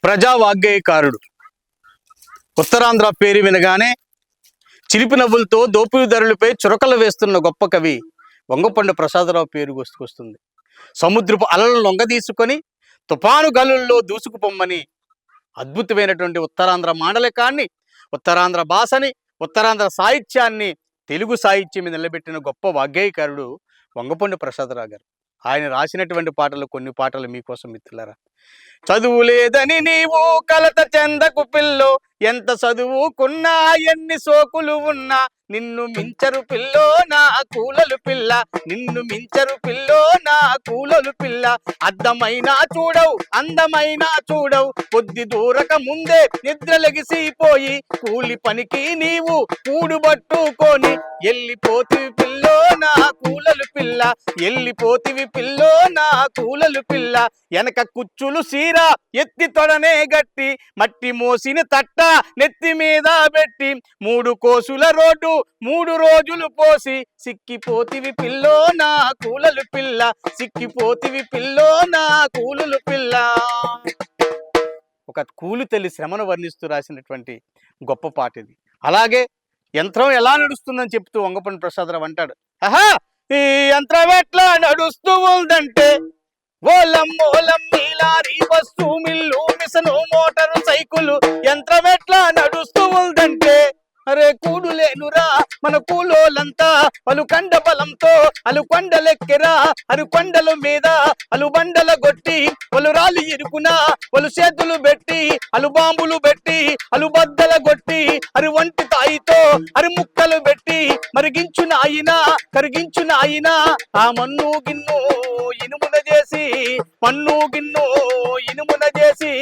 ప్రజావాగ్గేయకారుడు. ఉత్తరాంధ్ర పేరు వినగానే చిలిపి నవ్వులతో దోపిడీదారులపై చురకలు వేస్తున్న గొప్ప కవి వంగపండు ప్రసాదరావు పేరు గుర్తుకొస్తుంది. సముద్రపు అలలను లొంగదీసుకొని తుఫాను గాలుల్లో దూసుకుపోమ్మని అద్భుతమైనటువంటి ఉత్తరాంధ్ర మాండలికాన్ని, ఉత్తరాంధ్ర భాషని, ఉత్తరాంధ్ర సాహిత్యాన్ని తెలుగు సాహిత్యం మీద నిలబెట్టిన గొప్ప వాగ్గేయకారుడు వంగపండు ప్రసాదరావు గారు. ఆయన రాసినటువంటి పాటలు, కొన్ని పాటలు మీకోసం మిత్రులారా. చదువు లేదని నీవు కలత చెందకు పిల్లో, ఎంత చదువుకున్నా ఎన్ని సోకులు ఉన్నా నిన్ను మించరు పిల్లో నా కూలలు పిల్ల, నిన్ను మించరు పిల్లో నా కూలలు పిల్ల. అద్దమైనా చూడవు అందమైనా చూడవు, కొద్ది దూరక ముందే నిద్రలెగిసిపోయి కూలి పనికి నీవు కూడుబట్టుకొని ఎల్లిపోతివి పిల్లో నా కూలలు పిల్ల, ఎల్లిపోతివి పిల్లో నా కూలలు పిల్ల. వెనక కుచ్చులు సీర ఎత్తి తొడనే గట్టి, మట్టి మోసిన తట్ట నెత్తి మీద పెట్టి, 3 కోసుల రోడ్డు 3 రోజులు పోసి సిక్కిపోతివి పిల్లో నా కూలలు పిల్ల, సిక్కిపోతివి పిల్లో నా కూలలు పిల్ల. ఒక కూలి తల్లి శ్రమను వర్ణిస్తూ రాసినటువంటి గొప్ప పాట ఇది. అలాగే యంత్రం ఎలా నడుస్తుందని చెప్తూ వంగపండు ప్రసాదరావు అంటాడు, ఆహా ఈ యంత్రం ఎట్లా నడుస్తూ ఉందంటే, ఓలమ్మోలం lorry bus mill machine motor cycle యంత్రం ఎట్లా నడుస్తూ ఉందంటే, అరే కూడు లేనురా మన కూలోలంతా అలు కండ బలంతో అలు కొండలెక్కిరా, అరు కొండల మీద అలు బండల గొట్టి వాళ్ళు రాళ్ళు ఇరుకునా వాళ్ళు చేతులు పెట్టి అలు బాంబులు పెట్టి అలు బద్దల గొట్టి అరి వంటి తాయితో అరి ముక్కలు పెట్టి మరిగించున అయినా కరిగించున అయినా ఆ మన్ను గిన్ను ఇనుమున చేసి, మన్ను గిన్ను ఇనుమున చేసి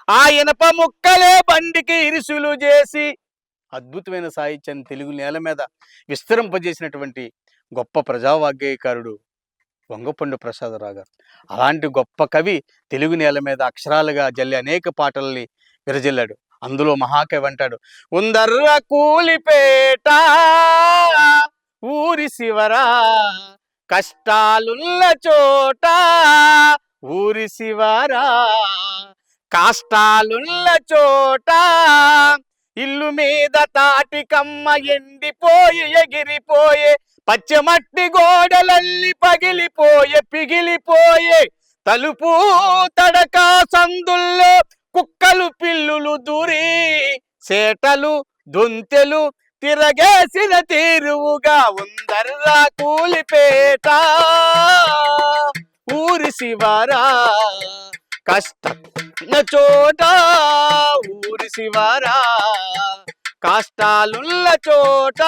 ఆ ఇనప ముక్కలే బండికి ఇరుసులు చేసి. అద్భుతమైన సాహిత్యాన్ని తెలుగు నేల మీద విస్తరింపజేసినటువంటి గొప్ప ప్రజావాగ్గేయకారుడు వంగపండు ప్రసాదరావు గారు. అలాంటి గొప్ప కవి తెలుగు నేల మీద అక్షరాలుగా జల్లి అనేక పాటల్ని విరజిల్లాడు. అందులో మహాకవి అంటాడు, ఉందర్ర కూలిపేట ఊరి శివరా కష్టాలున్న చోట, ఊరి శివరా కష్టాలున్న చోట, ఇల్లు మీద తాటికమ్మ ఎండిపోయి ఎగిరిపోయే, పచ్చమట్టి గోడలల్లి పగిలిపోయే పిగిలిపోయే, తలుపు తడక సందుల్లో కుక్కలు పిల్లులు దూరి, సేటలు దొంతెలు తిరగేసిన తీరువుగా ఉందర్రా కూలిపేట ఊరి శివరా కష్ట చోట, ఊరి శివరా కష్టాలున్న చోట.